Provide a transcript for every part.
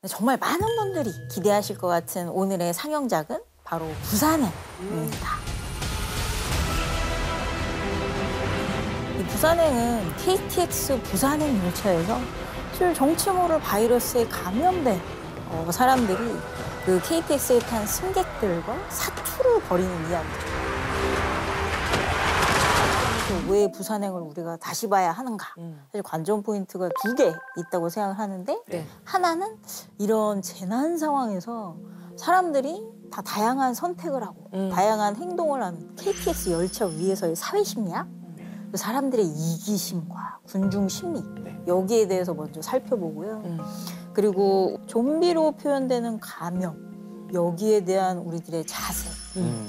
정말 많은 분들이 기대하실 것 같은 오늘의 상영작은 바로 부산행입니다. 이 부산행은 KTX 부산행 열차에서 실 정치 모를 바이러스에 감염된 사람들이 그 KTX에 탄 승객들과 사투를 벌이는 이야기죠. 왜 부산행을 우리가 다시 봐야 하는가? 사실 관전 포인트가 2개 있다고 생각을 하는데 하나는 이런 재난 상황에서 사람들이 다 다양한 선택을 하고 다양한 행동을 하는 KTX 열차 위에서의 사회심리학, 사람들의 이기심과 군중 심리 여기에 대해서 먼저 살펴보고요. 그리고 좀비로 표현되는 감염 여기에 대한 우리들의 자세,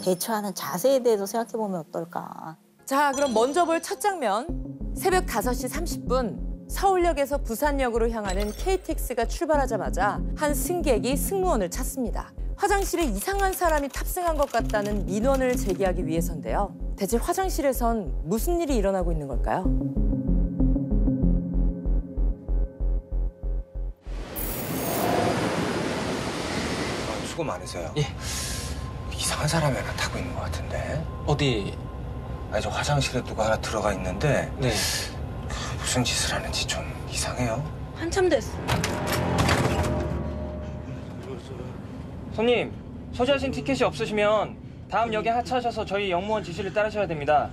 대처하는 자세에 대해서 생각해보면 어떨까? 자, 그럼 먼저 볼 첫 장면. 새벽 5시 30분 서울역에서 부산역으로 향하는 KTX가 출발하자마자 한 승객이 승무원을 찾습니다. 화장실에 이상한 사람이 탑승한 것 같다는 민원을 제기하기 위해서인데요. 대체 화장실에선 무슨 일이 일어나고 있는 걸까요? 수고 많으세요. 예. 이상한 사람이 하나 타고 있는 것 같은데. 어디? 아니, 저 화장실에 누가 하나 들어가 있는데 네. 무슨 짓을 하는지 좀 이상해요. 한참 됐어. 손님, 소지하신 티켓이 없으시면 다음 역에 하차하셔서 저희 역무원 지시를 따르셔야 됩니다.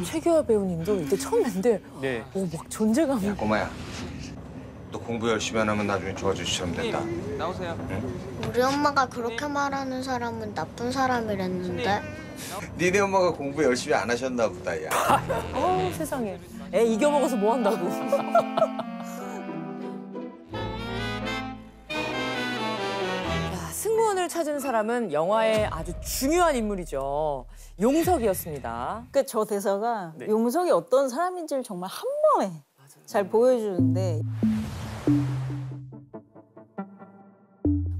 최규하 배우님도 이때 처음 뵀는데 네. 막 존재감이. 야, 꼬마야. 너 공부 열심히 안 하면 나중에 저 아저씨처럼 된다. 나오세요. 우리 엄마가 그렇게 말하는 사람은 나쁜 사람이랬는데. 니네 엄마가 공부 열심히 안 하셨나 보다, 야. 세상에. 애 이겨먹어서 뭐 한다고. 야, 승무원을 찾은 사람은 영화의 아주 중요한 인물이죠. 용석이었습니다. 그러니까 저 대사가 용석이 어떤 사람인지를 정말 한 번에 잘 보여주는데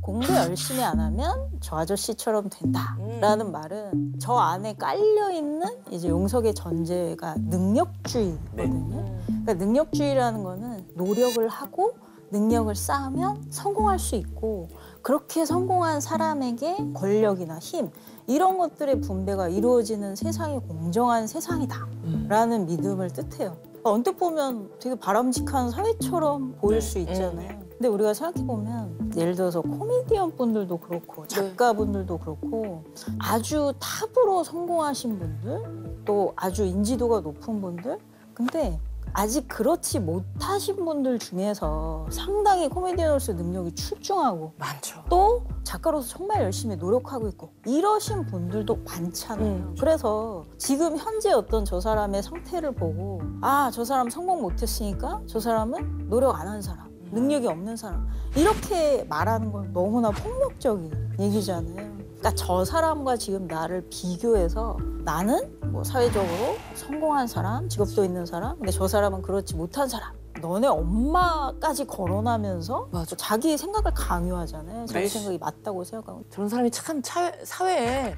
공부 열심히 안 하면 저 아저씨처럼 된다라는 말은 저 안에 깔려있는 이제 용석의 전제가 능력주의거든요. 그러니까 능력주의라는 거는 노력을 하고 능력을 쌓으면 성공할 수 있고 그렇게 성공한 사람에게 권력이나 힘 이런 것들의 분배가 이루어지는 세상이 공정한 세상이다라는 믿음을 뜻해요. 언뜻 보면 되게 바람직한 사회처럼 보일 수 있잖아요. 근데 우리가 생각해보면 예를 들어서 코미디언 분들도 그렇고 작가분들도 그렇고 아주 탑으로 성공하신 분들 또 아주 인지도가 높은 분들 근데 아직 그렇지 못하신 분들 중에서 상당히 코미디언으로서 능력이 출중하고 많죠. 또 작가로서 정말 열심히 노력하고 있고 이러신 분들도 많잖아요. 그래서 지금 현재 어떤 저 사람의 상태를 보고 아, 저 사람 성공 못했으니까 저 사람은 노력 안 한 사람, 능력이 없는 사람 이렇게 말하는 건 너무나 폭력적인 얘기잖아요. 그러니까 저 사람과 지금 나를 비교해서 나는 뭐 사회적으로 성공한 사람, 직업도 있는 사람 근데 저 사람은 그렇지 못한 사람 너네 엄마까지 거론하면서 자기 생각을 강요하잖아요. 자기 생각이 맞다고 생각하고 저런 사람이 참 사회에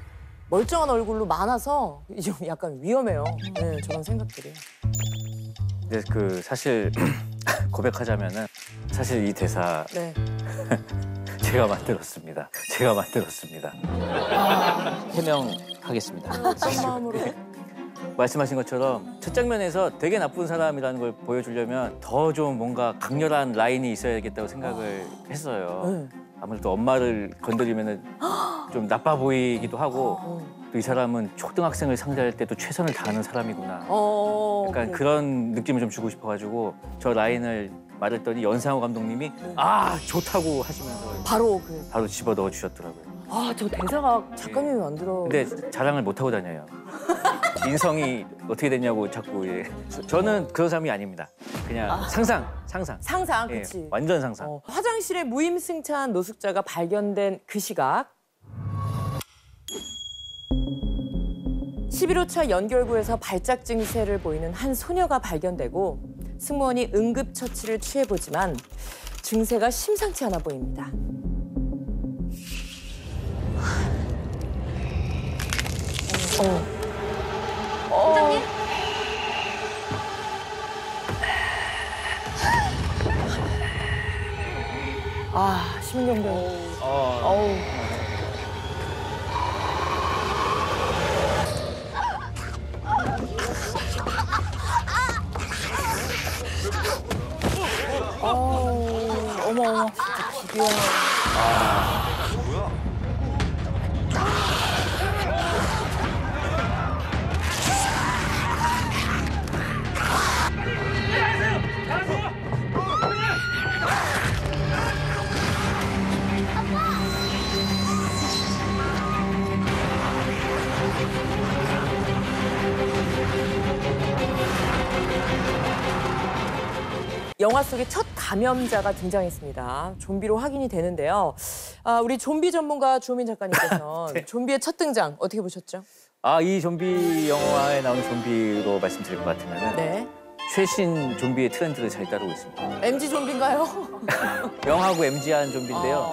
멀쩡한 얼굴로 많아서 좀 약간 위험해요. 네, 저런 생각들이. 근데 사실 고백하자면은 사실 이 대사 제가 만들었습니다. 해명하겠습니다. 어떤 마음으로? 말씀하신 것처럼 첫 장면에서 되게 나쁜 사람이라는 걸 보여주려면 더 좀 뭔가 강렬한 라인이 있어야겠다고 생각을 했어요. 아무래도 엄마를 건드리면은 좀 나빠 보이기도 하고 또 이 사람은 초등학생을 상대할 때도 최선을 다하는 사람이구나. 약간 그런 느낌을 좀 주고 싶어가지고 저 라인을 말했더니 연상호 감독님이 아 좋다고 하시면서 바로 집어넣어 주셨더라고요. 아, 저 대사가 작가님이 만들어. 근데 자랑을 못 하고 다녀요. 인성이 어떻게 됐냐고 자꾸 저는 그런 사람이 아닙니다. 그냥 상상, 그치. 완전 상상. 화장실에 무임승차한 노숙자가 발견된 그 시각. 11호차 연결구에서 발작 증세를 보이는 한 소녀가 발견되고 승무원이 응급처치를 취해보지만 증세가 심상치 않아 보입니다. 팀장님? 아, 심경경. 어우. 어머, 어머, 진짜 기괴한. 영화 속에 첫 감염자가 등장했습니다. 좀비로 확인이 되는데요. 우리 좀비 전문가 주호민 작가님께서 네. 좀비의 첫 등장 어떻게 보셨죠? 이 좀비 영화에 나오는 좀비로 말씀드릴 것 같으면 네. 최신 좀비의 트렌드를 잘 따르고 있습니다. MG 좀비인가요? 영하고 MG한 좀비인데요.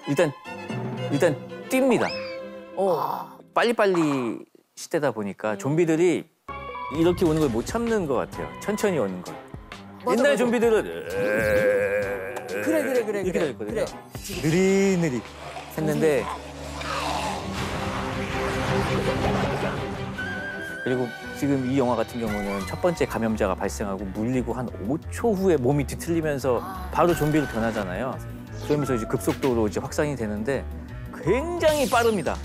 일단 뜁니다. 빨리빨리 시대다 보니까 좀비들이 이렇게 오는 걸 못 참는 것 같아요. 천천히 오는 걸. 옛날 좀비들은 그래. 이렇게 되었거든요. 느릿느릿 했는데 그리고 지금 이 영화 같은 경우는 첫 번째 감염자가 발생하고 물리고 한 5초 후에 몸이 뒤틀리면서 바로 좀비로 변하잖아요. 그러면서 이제 급속도로 이제 확산이 되는데 굉장히 빠릅니다.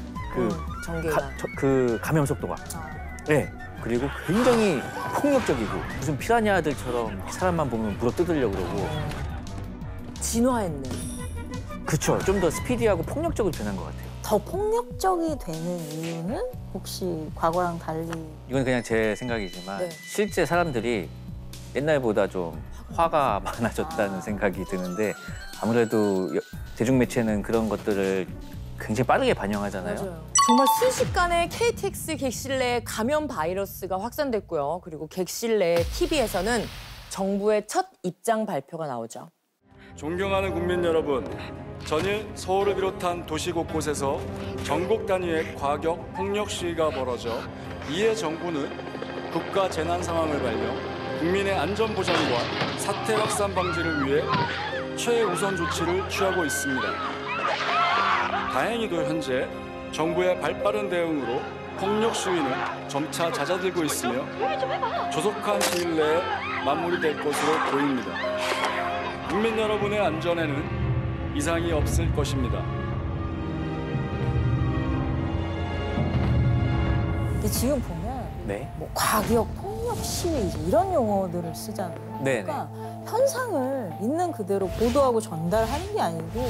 전개가. 그 감염 속도가. 네. 그리고 굉장히 폭력적이고 무슨 피라냐들처럼 사람만 보면 물어 뜯으려고 그러고. 진화했네. 그렇죠. 좀 더 스피디하고 폭력적으로 변한 것 같아요. 더 폭력적이 되는 이유는 혹시 과거랑 달리 이건 그냥 제 생각이지만 네. 실제 사람들이 옛날보다 좀 화가 많아졌다는 생각이 드는데 아무래도 대중매체는 그런 것들을 굉장히 빠르게 반영하잖아요. 맞아요. 정말 순식간에 KTX 객실 내에 감염 바이러스가 확산됐고요. 그리고 객실 내 TV에서는 정부의 첫 입장 발표가 나오죠. 존경하는 국민 여러분, 전일 서울을 비롯한 도시 곳곳에서 전국 단위의 과격 폭력 시위가 벌어져 이에 정부는 국가 재난 상황을 발령, 국민의 안전 보장과 사태 확산 방지를 위해 최우선 조치를 취하고 있습니다. 다행히도 현재 정부의 발빠른 대응으로 폭력 시위는 점차 잦아들고 있으며 조속한 시일 내에 마무리될 것으로 보입니다. 국민 여러분의 안전에는 이상이 없을 것입니다. 근데 지금 보면 네. 뭐 과격, 폭력 시위 이제 이런 용어들을 쓰잖아요. 네. 그러니까 현상을 있는 그대로 보도하고 전달하는 게 아니고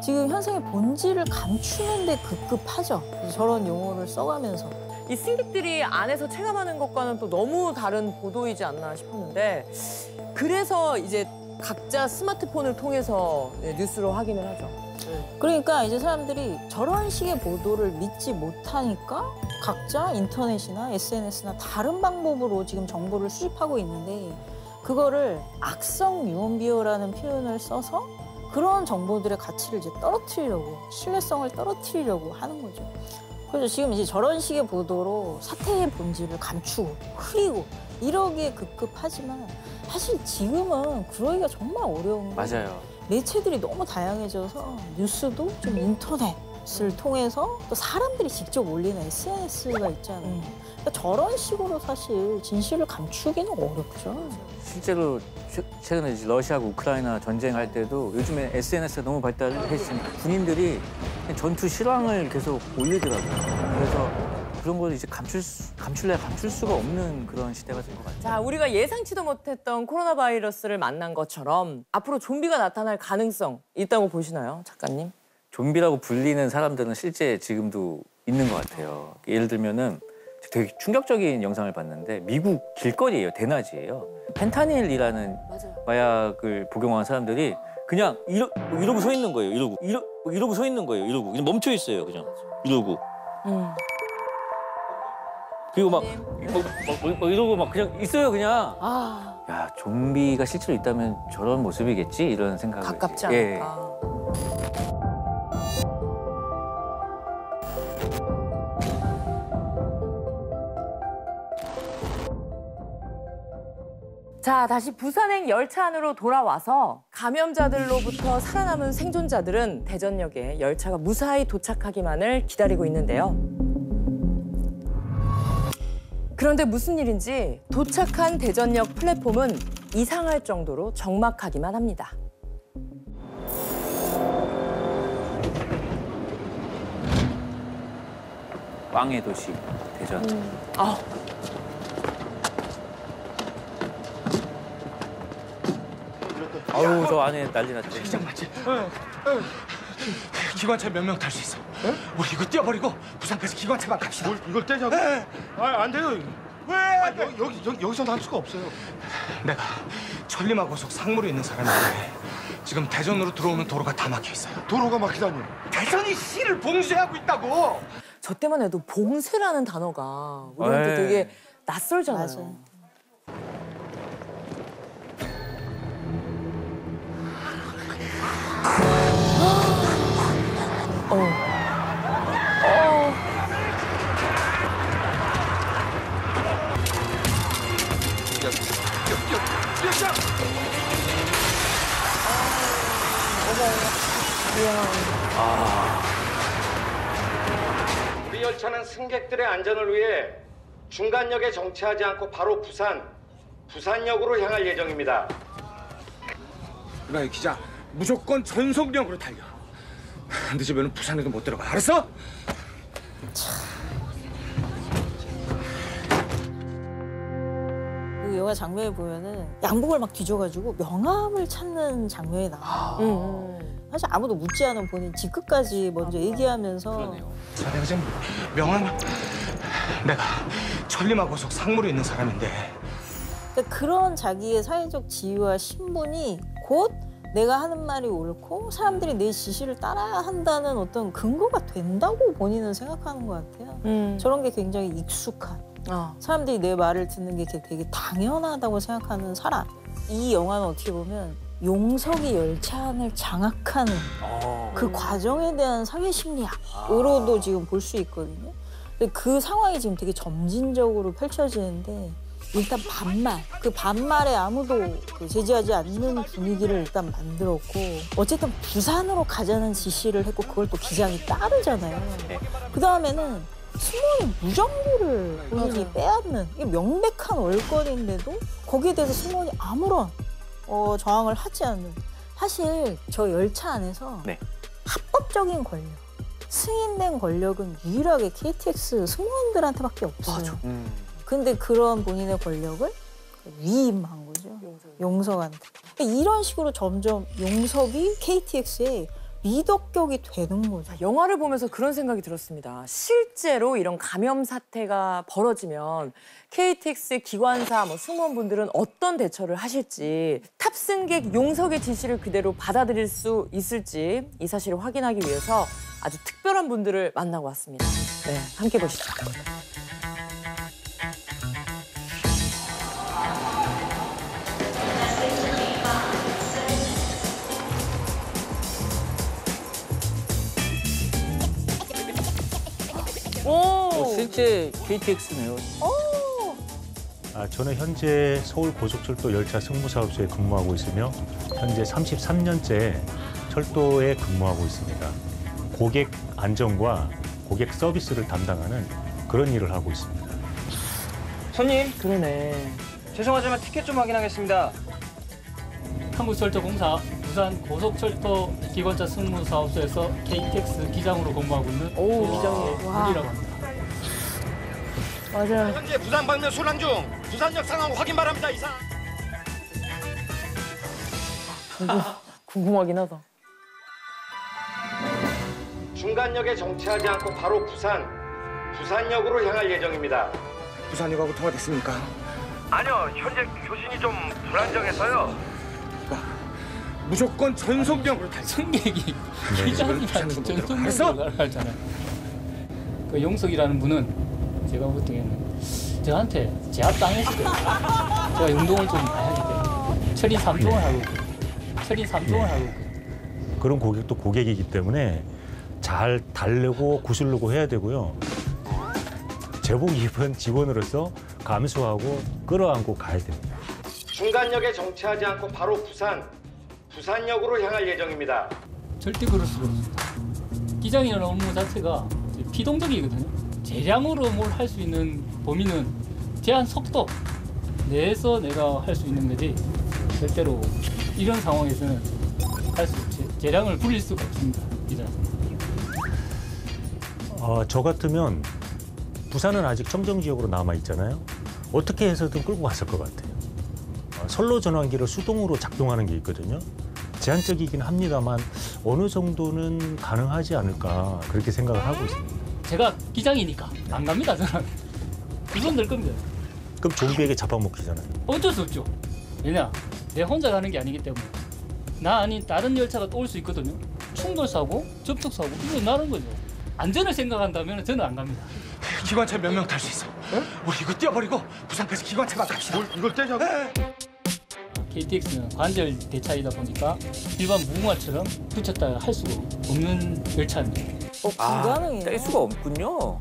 지금 현상의 본질을 감추는 데 급급하죠. 그래서 저런 용어를 써가면서. 이 승객들이 안에서 체감하는 것과는 또 너무 다른 보도이지 않나 싶었는데 그래서 이제 각자 스마트폰을 통해서 뉴스로 확인을 하죠. 그러니까 이제 사람들이 저런 식의 보도를 믿지 못하니까 각자 인터넷이나 SNS나 다른 방법으로 지금 정보를 수집하고 있는데 그거를 악성 유언비어라는 표현을 써서 그런 정보들의 가치를 이제 떨어뜨리려고, 신뢰성을 떨어뜨리려고 하는 거죠. 그래서 지금 이제 저런 식의 보도로 사태의 본질을 감추고 흐리고 이러기에 급급하지만 사실 지금은 그러기가 정말 어려운 거예요. 맞아요. 매체들이 너무 다양해져서 뉴스도 좀 인터넷을 통해서 또 사람들이 직접 올리는 SNS가 있잖아요. 그러니까 저런 식으로 사실 진실을 감추기는 어렵죠. 실제로 최근에 이제 러시아하고 우크라이나 전쟁할 때도 요즘에 SNS가 너무 발달했으니까 군인들이 전투 실황을 계속 올리더라고요. 그래서 그런 걸 이제 감출 수가 없는 그런 시대가 된 것 같아요. 자, 우리가 예상치도 못했던 코로나 바이러스를 만난 것처럼 앞으로 좀비가 나타날 가능성 있다고 보시나요, 작가님? 좀비라고 불리는 사람들은 실제 지금도 있는 것 같아요. 예를 들면은 되게 충격적인 영상을 봤는데 미국 길거리예요, 대낮이에요. 펜타닐이라는 맞아요. 마약을 복용한 사람들이 그냥 이러고 서 있는 거예요. 이러고 서 있는 거예요. 이러고 그냥 멈춰 있어요, 그냥 이러고. 그리고 막 이러고 막 그냥 있어요, 그냥. 아, 야, 좀비가 실제로 있다면 저런 모습이겠지 이런 생각을. 가깝지 예. 않을까. 자, 다시 부산행 열차 안으로 돌아와서 감염자들로부터 살아남은 생존자들은 대전역에 열차가 무사히 도착하기만을 기다리고 있는데요. 그런데 무슨 일인지 도착한 대전역 플랫폼은 이상할 정도로 적막하기만 합니다. 왕의 도시 대전. 아유 저 안에 난리 났지. 맞지? 기관차 몇 명 탈 수 있어? 우리 이거 띄워버리고 부산까지 기관차만 갑시다. 이걸 떼자고? 안 돼요. 왜? 여기서는 할 수가 없어요. 내가 천리마 고속 상무로 있는 사람인데 지금 대전으로 들어오는 도로가 다 막혀 있어요. 도로가 막히다니. 대전이 시를 봉쇄하고 있다고. 저 때만 해도 봉쇄라는 단어가 우리한테 에이. 되게 낯설잖아요. 맞아요. 우리 열차는 승객들의 안전을 위해 중간역에 정차하지 않고 바로 부산역으로 향할 예정입니다. 이봐요 기자, 무조건 전속력으로 달려. 늦으면 부산에도 못 들어가. 알았어? 그 영화 장면에 보면은 양복을 막 뒤져가지고 명함을 찾는 장면이 나와요. 사실 아무도 묻지 않은 본인 집 끝까지 먼저 얘기하면서 자, 내가 지금 명함, 내가 천리마 고속 상무로 있는 사람인데 그러니까 그런 자기의 사회적 지위와 신분이 곧 내가 하는 말이 옳고 사람들이 내 지시를 따라야 한다는 어떤 근거가 된다고 본인은 생각하는 것 같아요. 저런 게 굉장히 익숙한, 사람들이 내 말을 듣는 게 되게 당연하다고 생각하는 사람. 이 영화는 어떻게 보면 용석이 열차 안을 장악하는 그 과정에 대한 사회 심리학으로도 지금 볼 수 있거든요. 근데 그 상황이 지금 되게 점진적으로 펼쳐지는데 일단 반말, 그 반말에 아무도 제지하지 않는 분위기를 일단 만들었고 어쨌든 부산으로 가자는 지시를 했고 그걸 또 기장이 따르잖아요. 그다음에는 승무원이 무전기를 본인이 빼앗는 이게 명백한 월권인데도 거기에 대해서 승무원이 아무런 저항을 하지 않는, 사실 저 열차 안에서 네. 합법적인 권력, 승인된 권력은 유일하게 KTX 승무원들한테밖에 없어요. 근데 그런 본인의 권력을 위임한 거죠. 용석한테. 그러니까 이런 식으로 점점 용석이 KTX의 리더격이 되는 거죠. 영화를 보면서 그런 생각이 들었습니다. 실제로 이런 감염 사태가 벌어지면 KTX 기관사, 승무원분들은 어떤 대처를 하실지, 탑승객 용석의 지시를 그대로 받아들일 수 있을지 이 사실을 확인하기 위해서 아주 특별한 분들을 만나고 왔습니다. 네, 함께 보시죠. 실제 KTX네요. 저는 현재 서울 고속철도 열차 승무사업소에 근무하고 있으며 현재 33년째 철도에 근무하고 있습니다. 고객 안전과 고객 서비스를 담당하는 그런 일을 하고 있습니다. 손님, 그러네. 죄송하지만 티켓 좀 확인하겠습니다. 한국철도공사 부산 고속철도 기관차 승무사업소에서 KTX 기장으로 근무하고 있는 조기정이라고 합니다. 맞아요. 현재 부산 방면 순항 중 부산역 상황 확인 바랍니다. 이상. 궁금하긴 하다. 중간역에 정차하지 않고 바로 부산역으로 향할 예정입니다. 부산역하고 통화됐습니까? 아니요, 현재 교신이 좀 불안정해서요. 무조건 전속력으로 달려. 승객이 네. 기장이랑 전속력으로 날아가잖아요. 그 용석이라는 분은 제가 볼 때는 저한테 제압당했을 거예요. 제가 운동을 좀 많이 하기 때문에 철인 3종을 하고 있거든요. 그런 고객도 고객이기 때문에 잘 달래고 구슬르고 해야 되고요. 제복 입은 직원으로서 감수하고 끌어안고 가야 됩니다. 중간역에 정차하지 않고 바로 부산역으로 향할 예정입니다. 절대 그럴 수가 없습니다. 기장이라는 업무 자체가 피동적이거든요. 대량으로 뭘 할 수 있는 범위는 제한 속도 내에서 내가 할 수 있는 거지 절대로 이런 상황에서는 할 수 없지. 재량을 부릴 수가 없습니다. 기자는. 저 같으면 부산은 아직 청정 지역으로 남아 있잖아요. 어떻게 해서든 끌고 갔을 것 같아요. 선로 전환기를 수동으로 작동하는 게 있거든요. 제한적이긴 합니다만 어느 정도는 가능하지 않을까 그렇게 생각을 하고 있습니다. 제가 기장이니까 안 갑니다. 저는 우선 될 겁니다. 그럼 좀비에게 잡아먹히잖아요. 어쩔 수 없죠. 왜냐? 내 혼자 가는 게 아니기 때문에 나 아닌 다른 열차가 또 올 수 있거든요. 충돌 사고, 접촉 사고 이거 나는 거죠. 안전을 생각한다면 저는 안 갑니다. 기관차 몇 명 탈 수 있어? 우리 이거 띄워버리고 부산까지 기관차만 갑시다. 이걸 떼자고? KTX는 관절 대차이다 보니까 일반 무궁화처럼 붙였다 할 수가 없는 열차입니다. 불가능해요. 뗄 수가 없군요.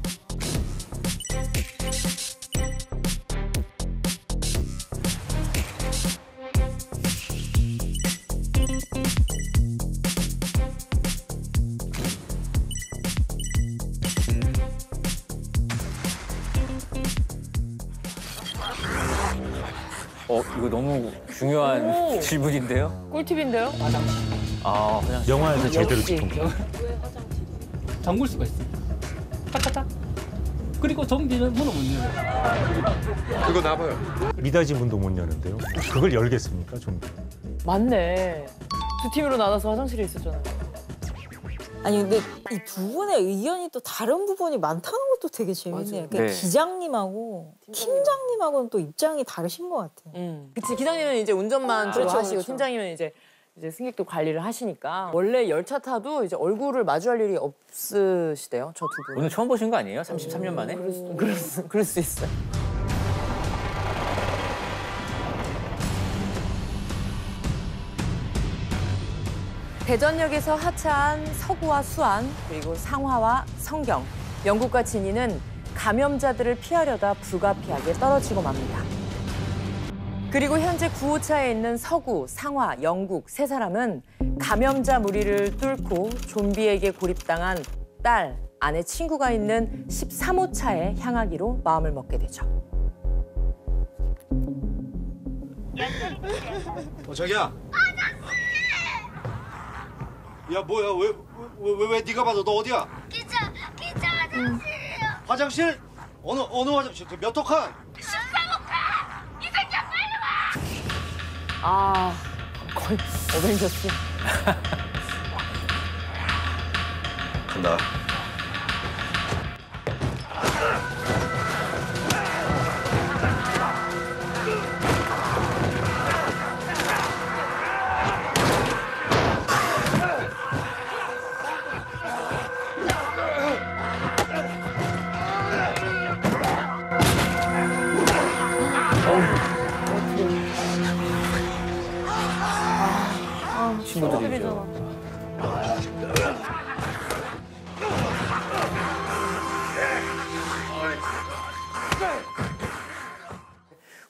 이거 너무 중요한 질문인데요? 꿀팁인데요? 그냥 영화에서 제대로 역시. 짚은 거. 잠글 수가 있어요. 탁탁탁. 그리고 좀비는 문을 못 열어요. 그거 놔봐요. 미닫이 문도 못 여는데요. 그걸 열겠습니까, 좀비? 맞네. 두 팀으로 나눠서 화장실에 있었잖아요. 아니 근데 이 두 분의 의견이 또 다른 부분이 많다는 것도 되게 재밌네요. 그러니까 네. 기장님하고 팀장님하고는 또 입장이 다르신 것 같아요. 그치, 기장님은 이제 운전만 주로 그렇죠, 하시고 그렇죠. 팀장님은 이제 승객도 관리를 하시니까 원래 열차 타도 이제 얼굴을 마주할 일이 없으시대요, 저 두 분. 오늘 처음 보신 거 아니에요? 33년 만에? 그럴 수 있어요. 대전역에서 하차한 서구와 수안, 그리고 상화와 성경, 영국과 진이는 감염자들을 피하려다 불가피하게 떨어지고 맙니다. 그리고 현재 9호차에 있는 서구, 상화, 영국 세 사람은 감염자 무리를 뚫고 좀비에게 고립당한 딸, 아내 친구가 있는 13호차에 향하기로 마음을 먹게 되죠. 자기야. 야 뭐야 왜 네가 받아? 너 어디야? 기차 화장실이요. 화장실? 어느 화장실? 몇 호칸? 13호칸. 이 새끼야 빨리 와. 아, 거의 어벤져스. 간다. 친구들이죠.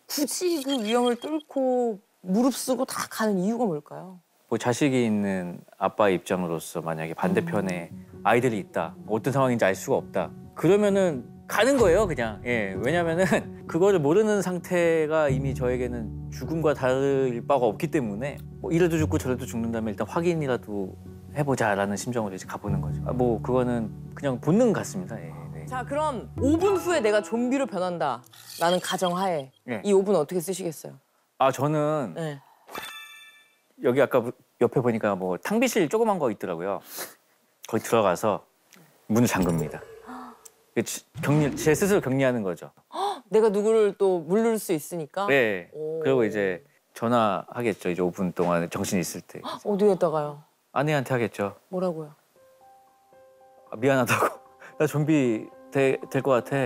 굳이 그 위험을 뚫고 무릅쓰고 다 가는 이유가 뭘까요? 뭐 자식이 있는 아빠의 입장으로서 만약에 반대편에 아이들이 있다. 어떤 상황인지 알 수가 없다. 그러면은 가는 거예요, 그냥. 예, 왜냐면은 그거를 모르는 상태가 이미 저에게는 죽음과 다를 바가 없기 때문에 뭐 이래도 죽고 저래도 죽는다면 일단 확인이라도 해보자라는 심정으로 이제 가보는 거죠. 뭐 그거는 그냥 본능 같습니다. 예, 네. 자, 그럼 5분 후에 내가 좀비로 변한다라는 가정하에 네. 이 5분 어떻게 쓰시겠어요? 저는 네. 여기 아까 옆에 보니까 뭐 탕비실 조그만 거 있더라고요. 거기 들어가서 문을 잠급니다. 제 스스로 격리하는 거죠. 내가 누구를 또 물릴 수 있으니까. 네. 오. 그리고 이제 전화하겠죠. 이제 5분 동안 정신 있을 때. 어디에다가요? 아내한테 하겠죠. 뭐라고요? 미안하다고. 나 좀비 될 것 같아.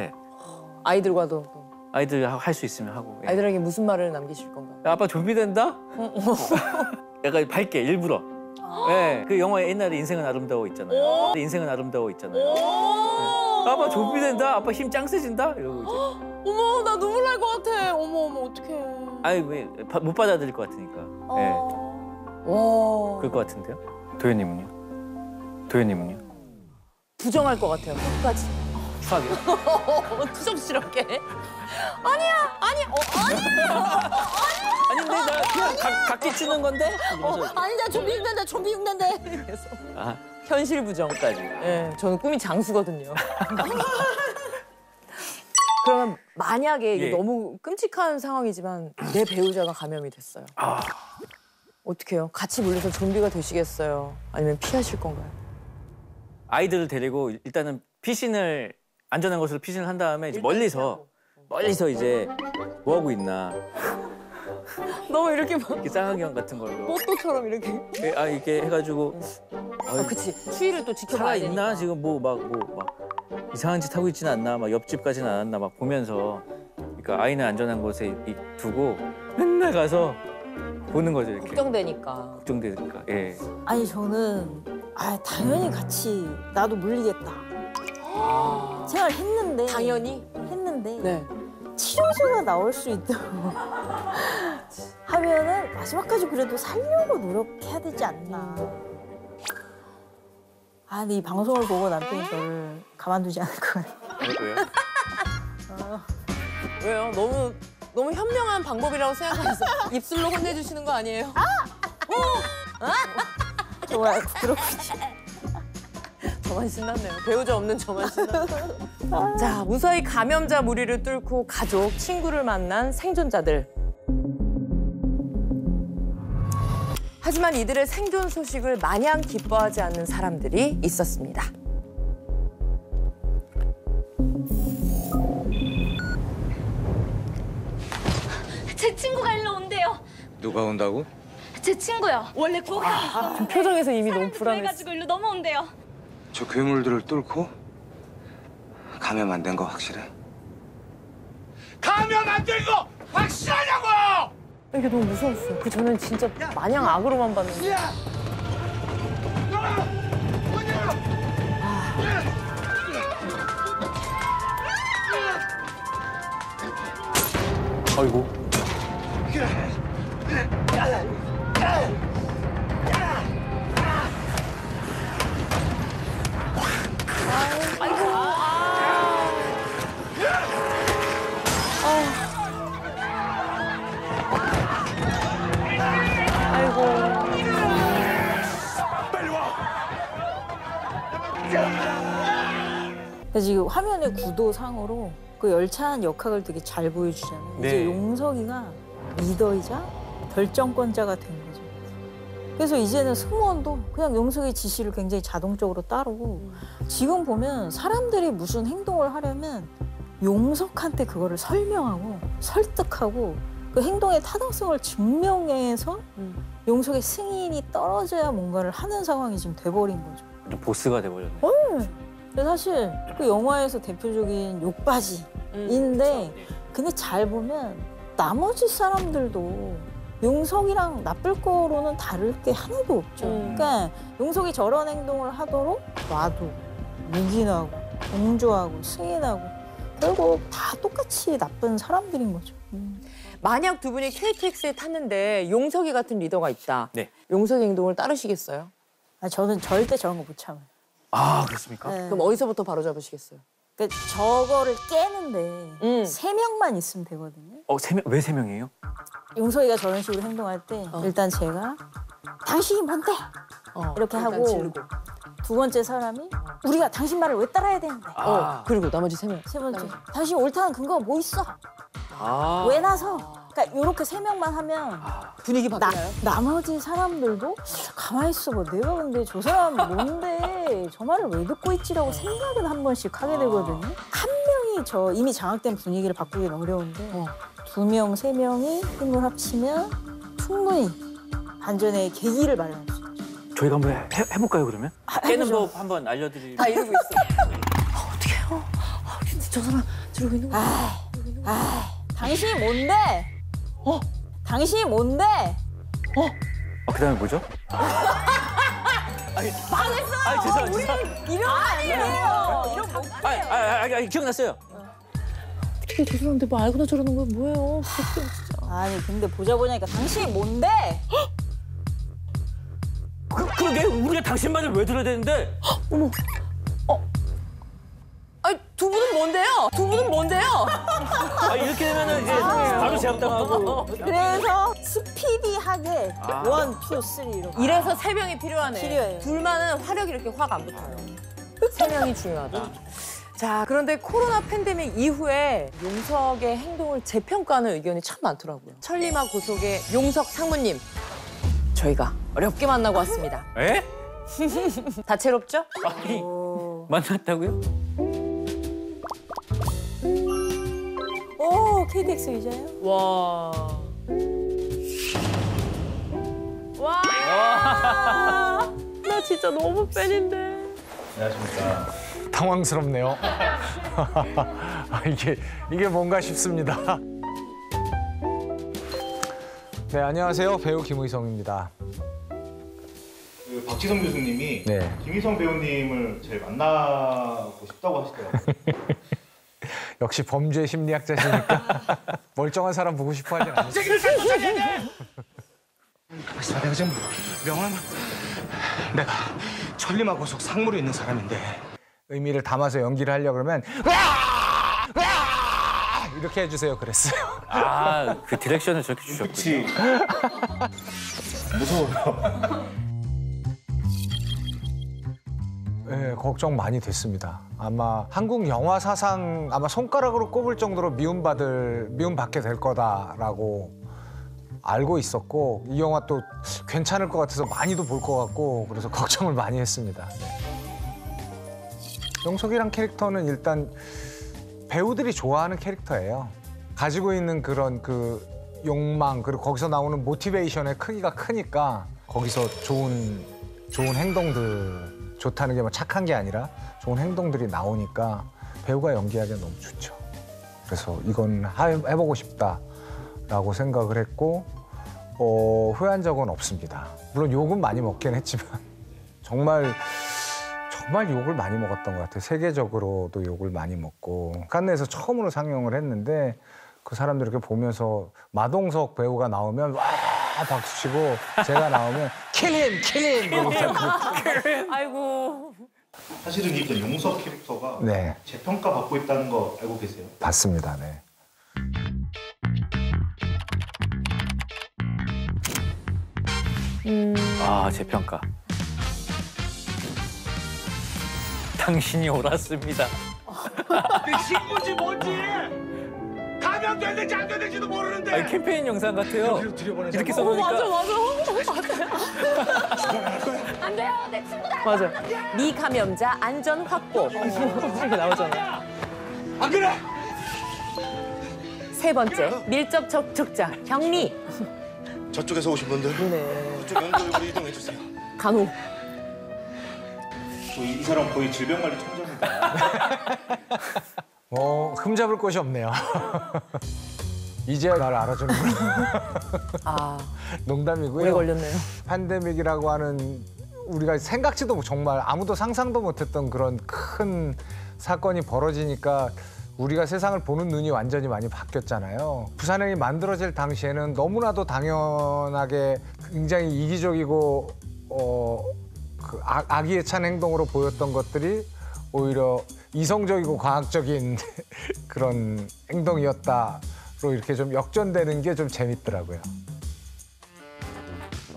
아이들과도. 아이들 할 수 있으면 하고. 예. 아이들에게 무슨 말을 남기실 건가요? 야, 아빠 좀비 된다? 약간 밝게 일부러. 네, 그 영화 옛날에 인생은 아름다워 있잖아요. 인생은 아름다워 있잖아요. 네. 아빠 좀비 된다. 아빠 힘 짱 세진다. 이러고 이제. 어머, 나 눈물 날 것 같아. 어머, 어떡해. 아니 왜 못 받아들일 것 같으니까. 네. 와. 그럴 것 같은데요? 도현님은요? 도현님은요? 부정할 것 같아요. 끝까지. 추하게. 투정스럽게. 아니야, 아니야. 아닌데 나 그냥 각기 치는 건데? 아니다, 좀비 흉내낸다, 좀비 흉내내. 그래서 아, 현실 부정까지. 예, 저는 꿈이 장수거든요. 그러면 만약에 이게 예. 너무 끔찍한 상황이지만 내 배우자가 감염이 됐어요. 어떻게 해요? 같이 물려서 좀비가 되시겠어요? 아니면 피하실 건가요? 아이들을 데리고 일단은 피신을 안전한 곳으로 피신을 한 다음에 이제 멀리서 이제 뭐 하고 있나 너무 이렇게 막 이렇게 쌍화경 같은 걸로 뽀또처럼 이렇게. 이렇게 해가지고 그치. 추위를 또 지켜봐야 살아 되니까. 있나 지금 뭐 막 이상한 짓 하고 있지는 않나 막 옆집 가지는 않았나 막 보면서 그러니까 아이는 안전한 곳에 두고 맨날 가서 보는 거죠 이렇게. 걱정되니까. 걱정되니까. 예. 아니 저는 당연히 같이 나도 물리겠다 생각을 했는데 당연히? 했는데 네. 치료제가 나올 수 있다고 하면은 마지막까지 그래도 살려고 노력해야 되지 않나. 근데 이 방송을 보고 남편이 저를 가만두지 않을 것 같아요. 왜요? 너무 현명한 방법이라고 생각해서 입술로 혼내주시는 거 아니에요? 정말 부끄럽군요. 저만 신났네요. 배우자 없는 저만 신났네요. 자, 무사히 감염자 무리를 뚫고 가족, 친구를 만난 생존자들. 하지만 이들의 생존 소식을 마냥 기뻐하지 않는 사람들이 있었습니다. 제 친구가 일로 온대요. 누가 온다고? 제 친구요. 원래 거기가 좀 표정에서 이미 너무 불안했어. 그래가지고 일로 넘어온대요. 저 괴물들을 뚫고 감염 안 된 거 확실해? 감염 안 된 거 확실하냐고! 이게 너무 무서웠어요. 그 저는 진짜 마냥 악으로만 봤는데. 아이고. 그래서 지금 화면의 구도상으로 그 열차한 역학을 되게 잘 보여주잖아요. 네. 이제 용석이가 리더이자 결정권자가 된 거죠. 그래서 이제는 승무원도 그냥 용석의 지시를 굉장히 자동적으로 따르고 지금 보면 사람들이 무슨 행동을 하려면 용석한테 그거를 설명하고 설득하고 그 행동의 타당성을 증명해서 용석의 승인이 떨어져야 뭔가를 하는 상황이 지금 돼버린 거죠. 보스가 돼버렸네. 근데 사실 그 영화에서 대표적인 욕바지인데 근데 잘 보면 나머지 사람들도 용석이랑 나쁠 거로는 다를 게 하나도 없죠. 그러니까 용석이 저런 행동을 하도록 놔두고 묵인하고 동조하고 승인하고 결국 다 똑같이 나쁜 사람들인 거죠. 만약 두 분이 KTX에 탔는데 용석이 같은 리더가 있다. 네. 용석의 행동을 따르시겠어요? 저는 절대 저런 거 못 참아요. 아, 그렇습니까? 네. 그럼 어디서부터 바로 잡으시겠어요? 그러니까 저거를 깨는데 3명만 있으면 되거든요. 왜 3명이에요? 용석이가 저런 식으로 행동할 때 일단 제가 당신이 뭔데? 이렇게 일단 하고 지르고. 두 번째 사람이 우리가 당신 말을 왜 따라야 되는데? 그리고 나머지 3명. 세 번째 당신 옳다는 근거가 뭐 있어? 왜 나서? 그러니까 이렇게 3명만 하면 분위기 바뀌나요? 나머지 사람들도 가만히 있어봐. 내가 근데 저 사람 뭔데 저 말을 왜 듣고 있지라고 생각을 한 번씩 하게 되거든요. 한 명이 이미 장악된 분위기를 바꾸기는 어려운데 2명, 3명이 힘을 합치면 충분히 반전의 계기를 마련할 수 있죠. 저희가 한번 해볼까요 그러면? 깨는 해보죠. 법 한번 알려드리면. 다 이러고 있어. 어떻게 해요? 근데 저 사람 저러고 있는 거. 당신이 뭔데? 당신이 뭔데? 그다음에 뭐죠? 망했어요. 우리 이런 거 아니에요. 이런 못 기억났어요. 어떻게 저 사람한테 뭐 알고나 저러는 거야 뭐예요? 아니 근데 보자 보니까 당신이 뭔데? 그러게 우리가 당신 말을 왜 들어야 되는데? 어머. 아니, 두 분은 뭔데요? 두 분은 뭔데요? 아, 이렇게 되면은 이제 바로 제압당하고. 그래서 스피디하게 원, 투, 쓰리 이렇게. 이래서 세 명이 필요하네. 필요해요. 둘만은 화력이 이렇게 확 안 붙어요. 세 명이 중요하다. 자, 그런데 코로나 팬데믹 이후에 용석의 행동을 재평가하는 의견이 참 많더라고요. 천리마 고속의 용석 상무님, 저희가 어렵게 만나고 왔습니다. 에? 다채롭죠? 아니, 만났다고요? 오, KTX 의자예요? 와. 와. 나 진짜 너무 팬인데. 안녕하십니까. 당황스럽네요. 이게 뭔가 싶습니다. 네, 안녕하세요. 배우 김의성입니다. 그 박지성 교수님이 네. 김희성 배우님을 제일 만나고 싶다고 하시더라고요. 역시 범죄 심리학자시니까 멀쩡한 사람 보고 싶어 하진 않으세요. 가만있어, 내가 지금 명함. 내가 천리마 고속 상무로 있는 사람인데. 의미를 담아서 연기를 하려고 그러면 이렇게 해주세요 그랬어요. 아, 그 디렉션을 저렇게 주셨군요. 무서워요. 네, 걱정 많이 됐습니다. 아마 한국 영화 사상 아마 손가락으로 꼽을 정도로 미움받게 될 거다라고 알고 있었고 이 영화 또 괜찮을 것 같아서 많이도 볼 것 같고 그래서 걱정을 많이 했습니다. 네. 용석이란 캐릭터는 일단 배우들이 좋아하는 캐릭터예요. 가지고 있는 그런 그 욕망 그리고 거기서 나오는 모티베이션의 크기가 크니까 거기서 좋은 행동들 좋다는 게 뭐 착한 게 아니라 좋은 행동들이 나오니까 배우가 연기하기엔 너무 좋죠. 그래서 이건 해보고 싶다라고 생각을 했고 후회한 적은 없습니다. 물론 욕은 많이 먹긴 했지만 정말 욕을 많이 먹었던 것 같아요. 세계적으로도 욕을 많이 먹고 칸네에서 처음으로 상영을 했는데 그 사람들 이렇게 보면서 마동석 배우가 나오면 와 박수치고 제가 나오면 킬힘 아이고. 사실은 이 용석 캐릭터가 네. 재평가 받고 있다는 거 알고 계세요? 봤습니다. 네. 아, 재평가. 당신이 옳았습니다. 내 친구지 뭔지 감염됐는지 안 됐는지도 모르는데. 아니, 캠페인 영상 같아요. 이렇게 써놓으니까. 맞아. 안 돼요, 내 친구다. 맞아. 미감염자 안전 확보. 이렇게 나오잖아. 안 그래? 세 번째, 밀접 접촉자 격리. 저쪽에서 오신 분들 그쪽 연구역으로 이동해 주세요. 간호. 이 사람 거의 질병관리청장입니다. 흠잡을 곳이 없네요. 이제야 나를 알아주는구나. 아, 농담이고요. 오래 걸렸네요. 팬데믹이라고 하는 우리가 생각지도 정말 아무도 상상도 못했던 그런 큰 사건이 벌어지니까 우리가 세상을 보는 눈이 완전히 많이 바뀌었잖아요. 부산행이 만들어질 당시에는 너무나도 당연하게 굉장히 이기적이고 그 악의에 찬 행동으로 보였던 것들이 오히려 이성적이고 과학적인 그런 행동이었다로 이렇게 좀 역전되는 게 좀 재밌더라고요.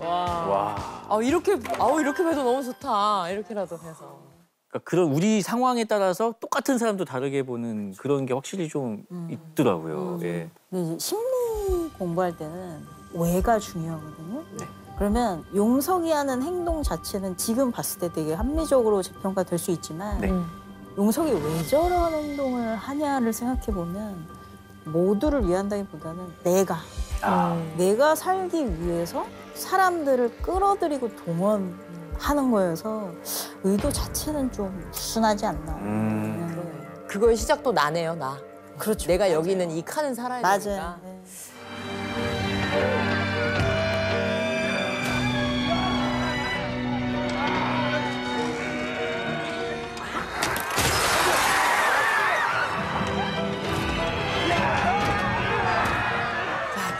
와. 이렇게 해도 너무 좋다. 이렇게라도 해서. 그러니까 그런 우리 상황에 따라서 똑같은 사람도 다르게 보는 그런 게 확실히 좀 있더라고요. 예. 근데 이제 심리 공부할 때는 왜가 중요하거든요. 그러면 용석이 하는 행동 자체는 지금 봤을 때 되게 합리적으로 재평가될 수 있지만 용석이 왜 저런 행동을 하냐를 생각해 보면 모두를 위한다기보다는 내가 살기 위해서 사람들을 끌어들이고 동원하는 거여서 의도 자체는 좀 순하지 않나. 그거의 시작도 나네요, 나. 그렇죠. 내가 여기 있는 이 칸은 살아야 맞아요. 되니까. 네.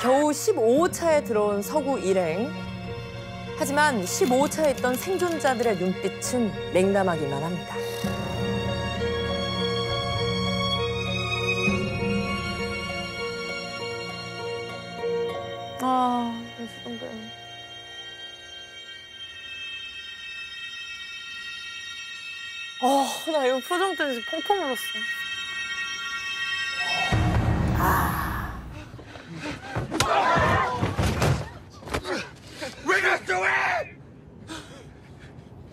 겨우 15차에 들어온 서구 일행. 하지만 15호차에 있던 생존자들의 눈빛은 냉담하기만 합니다. 아, 무슨 나 이거 표정 때문에 펑펑 울었어. 왜 그랬어 왜?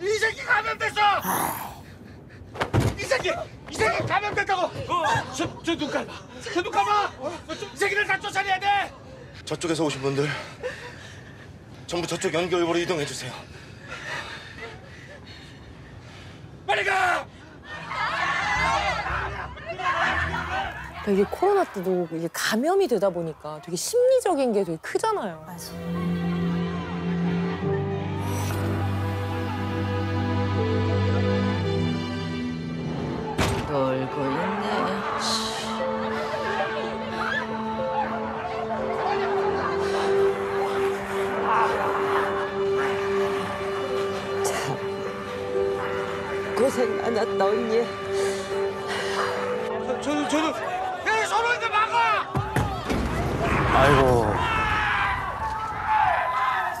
이 새끼 감염됐어! 이 새끼 감염됐다고! 저 눈 감아! 저 눈 감아! 이 새끼를 다 쫓아내야 돼! 저쪽에서 오신 분들 전부 저쪽 연결부로 이동해 주세요. 빨리 가! 그러니까 이게 코로나 때도 이게 감염이 되다 보니까 되게 심리적인 게 되게 크잖아요. 맞아. 놀고 있네. 고생 많았다 언니. 저도 야 서로 이제 막아! 아이고.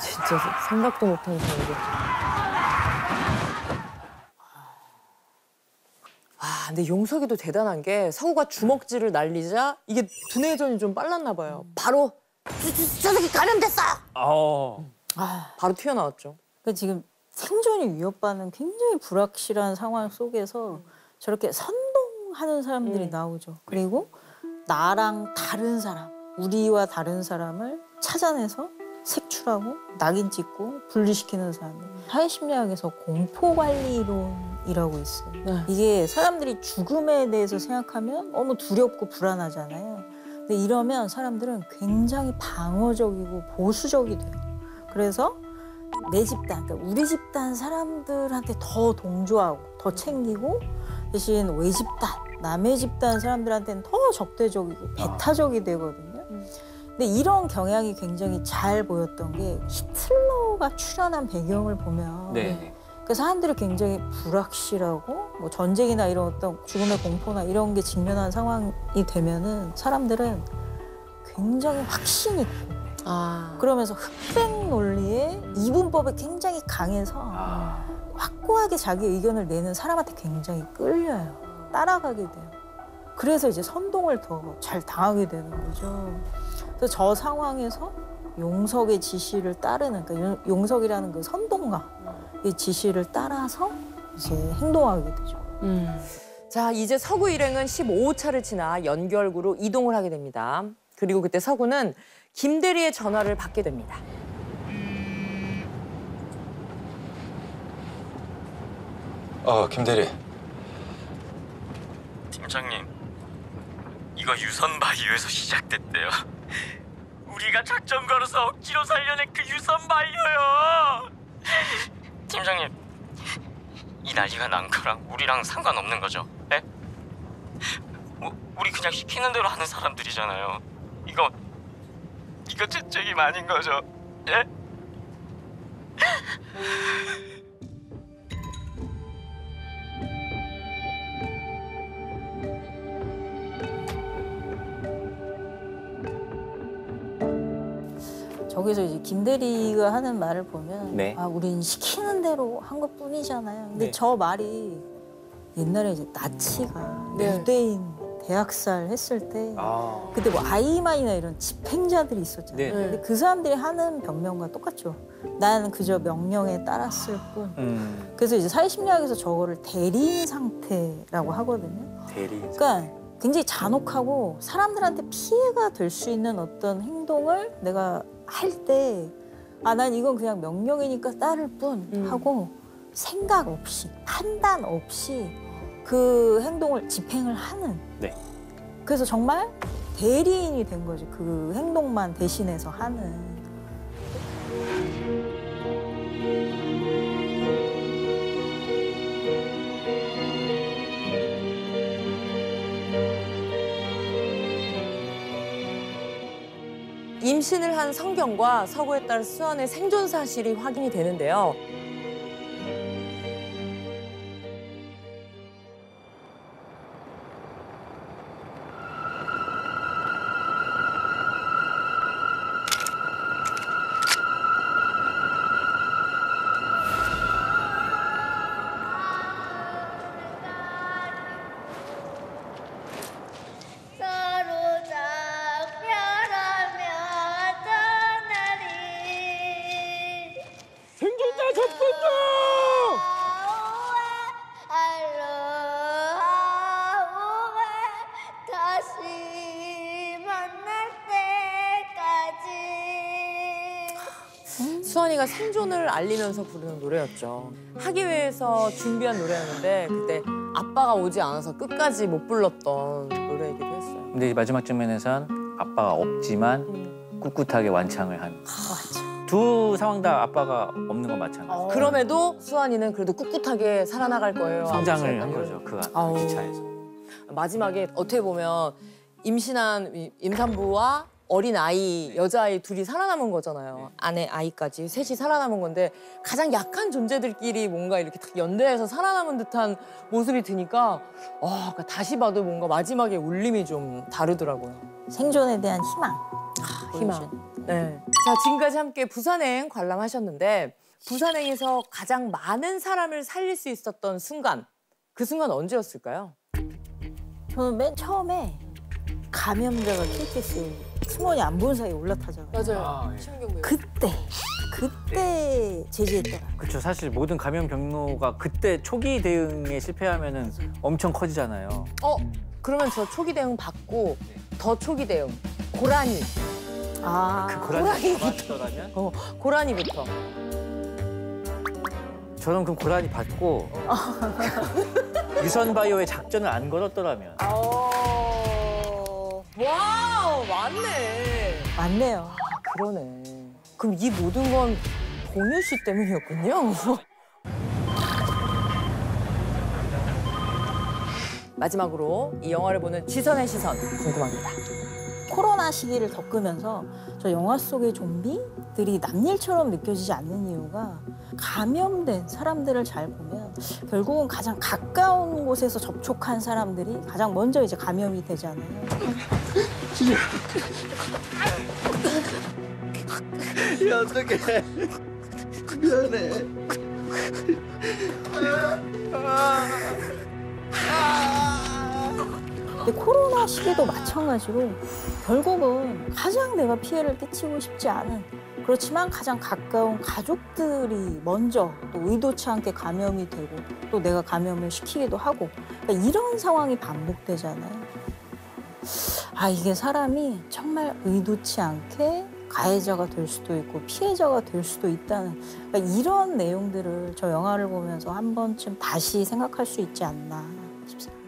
진짜 생각도 못한 상황이. 근데 용석이도 대단한 게 서구가 주먹질을 날리자 이게 두뇌전이 좀 빨랐나 봐요. 바로 저 새끼 감염됐어! 바로 튀어나왔죠. 그러니까 지금 생존이 위협받는 굉장히 불확실한 상황 속에서 저렇게 선동하는 사람들이 나오죠. 그리고 나랑 다른 사람, 우리와 다른 사람을 찾아내서 색출하고 낙인 찍고 분리시키는 사람들. 사회심리학에서 공포관리론이라고 있어요. 이게 사람들이 죽음에 대해서 생각하면 너무 두렵고 불안하잖아요. 근데 이러면 사람들은 굉장히 방어적이고 보수적이 돼요. 그래서 내 집단, 그러니까 우리 집단 사람들한테 더 동조하고 더 챙기고 대신 외 집단, 남의 집단 사람들한테는 더 적대적이고 배타적이 되거든요. 근데 이런 경향이 굉장히 잘 보였던 게 히틀러가 출현한 배경을 보면 그 사람들이 굉장히 불확실하고 뭐 전쟁이나 이런 어떤 죽음의 공포나 이런 게 직면한 상황이 되면은 사람들은 굉장히 확신 있고 그러면서 흑백 논리에 이분법에 굉장히 강해서 확고하게 자기 의견을 내는 사람한테 굉장히 끌려요. 따라가게 돼요. 그래서 이제 선동을 더 잘 당하게 되는 거죠. 그래서 저 상황에서 용석의 지시를 따르는, 그러니까 용석이라는 그 선동가의 지시를 따라서 이제 행동하게 되죠. 자, 이제 서구 일행은 15호차를 지나 연결구로 이동을 하게 됩니다. 그리고 그때 서구는 김 대리의 전화를 받게 됩니다. 김 대리. 팀장님, 이거 유선 바이오에서 시작됐대요. 우리가 작전 걸어서 억지로 살려낸 그 유선 바이오요. 팀장님, 이 난리가 난 거랑 우리랑 상관없는 거죠? 예? 뭐 우리 그냥 시키는 대로 하는 사람들이잖아요. 이거 제 책임 아닌 거죠? 예? 저기서 이제 김 대리가 하는 말을 보면 네. 우린 시키는 대로 한 것뿐이잖아요. 근데 네. 저 말이 옛날에 이제 나치가 유대인 대학살 했을 때 그때 뭐 아이만이나 이런 집행자들이 있었잖아요. 네. 근데 그 사람들이 하는 변명과 똑같죠. 나는 그저 명령에 따랐을 뿐. 그래서 이제 사회심리학에서 저거를 대리인 상태라고 하거든요. 대리인. 그러니까 굉장히 잔혹하고 사람들한테 피해가 될 수 있는 어떤 행동을 내가 할 때 난 이건 그냥 명령이니까 따를 뿐 하고 생각 없이 판단 없이 그 행동을 집행을 하는. 네. 그래서 정말 대리인이 된 거죠. 그 행동만 대신해서 하는. 임신을 한 성경과 서구에 따라 수환의 생존 사실이 확인이 되는데요. 생존자 접근다! 다시 만날 때까지. 수환이가 생존을 알리면서 부르는 노래였죠. 하기 위해서 준비한 노래였는데 그때 아빠가 오지 않아서 끝까지 못 불렀던 노래이기도 했어요. 근데 마지막 장면에선 아빠가 없지만 꿋꿋하게 완창을 한. 두 상황 다 아빠가 없는 건 마찬가지. 그럼에도 수환이는 그래도 꿋꿋하게 살아나갈 거예요. 성장을 한 거죠. 그 기차에서. 마지막에 어떻게 보면 임신한 임산부와 어린 아이, 여자아이 둘이 살아남은 거잖아요. 아내, 아이까지 셋이 살아남은 건데 가장 약한 존재들끼리 뭔가 이렇게 딱 연대해서 살아남은 듯한 모습이 드니까 그러니까 다시 봐도 뭔가 마지막에 울림이 좀 다르더라고요. 생존에 대한 희망. 희망. 네. 자, 지금까지 함께 부산행 관람하셨는데 부산행에서 가장 많은 사람을 살릴 수 있었던 순간, 그 순간 언제였을까요? 저는 맨 처음에 감염자가 KTX 승무원이 안 본 사이에 올라타잖아요. 맞아요. 그때 제지했더라고요. 그렇죠. 사실 모든 감염 경로가 그때 초기 대응에 실패하면은 엄청 커지잖아요. 그러면 저 초기 대응 받고 더 초기 대응. 고라니. 그 고라니부터. 고라니부터. 저는 그럼 고라니 받고 유선 바이오의 작전을 안 걸었더라면. 와우, 맞네. 맞네요. 그러네. 그럼 이 모든 건 봉유 씨 때문이었군요. 마지막으로 이 영화를 보는 지선의 시선 궁금합니다. 코로나 시기를 겪으면서 저 영화 속의 좀비들이 남일처럼 느껴지지 않는 이유가 감염된 사람들을 잘 보면 결국은 가장 가까운 곳에서 접촉한 사람들이 가장 먼저 이제 감염이 되잖아요. 야, 어떡해. 미안해. 근데 코로나 시기도 마찬가지로 결국은 가장 내가 피해를 끼치고 싶지 않은 그렇지만 가장 가까운 가족들이 먼저 또 의도치 않게 감염이 되고 또 내가 감염을 시키기도 하고 그러니까 이런 상황이 반복되잖아요. 이게 사람이 정말 의도치 않게 가해자가 될 수도 있고 피해자가 될 수도 있다는 그러니까 이런 내용들을 저 영화를 보면서 한 번쯤 다시 생각할 수 있지 않나 싶습니다.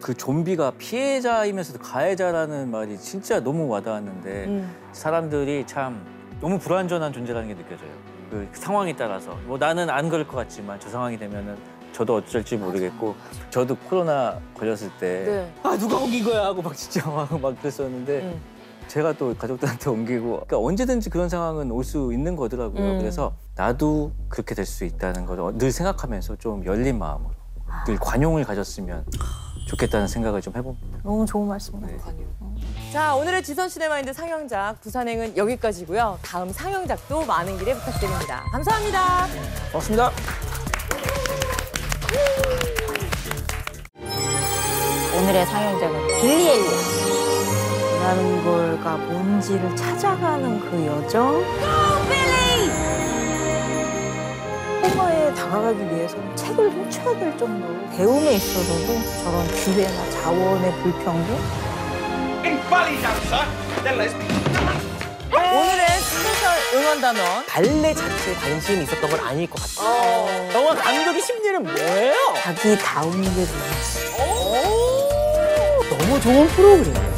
그 좀비가 피해자이면서도 가해자라는 말이 진짜 너무 와닿았는데 사람들이 참 너무 불완전한 존재라는 게 느껴져요. 그 상황에 따라서 뭐 나는 안 그럴 것 같지만 저 상황이 되면은 저도 어쩔지 모르겠고 저도 코로나 걸렸을 때 누가 옮긴 거야 하고 막 진짜 막 그랬었는데 제가 또 가족들한테 옮기고 그러니까 언제든지 그런 상황은 올 수 있는 거더라고요. 그래서 나도 그렇게 될 수 있다는 걸 늘 생각하면서 좀 열린 마음으로 늘 관용을 가졌으면 좋겠다는 생각을 좀 해봅니다. 너무 좋은 말씀 같아요. 자, 오늘의 지선 시네마인드 상영작 부산행은 여기까지고요. 다음 상영작도 많은 기대 부탁드립니다. 감사합니다. 고맙습니다. 오늘의 상영작은 빌리 엘리엇이라는 걸가 뭔지를 찾아가는 그 여정. 코너에 다가가기 위해서는 책을 훔쳐야 될 정도로 배움에 있어서도 저런 기회나 자원의 불평등. 오늘의 스페셜 응원단원. 발레 자체에 관심이 있었던 건 아닐 것 같아요. 영화 감독의 심리는 뭐예요? 자기 다운 게 좋았어. 너무 좋은 프로그램이에요.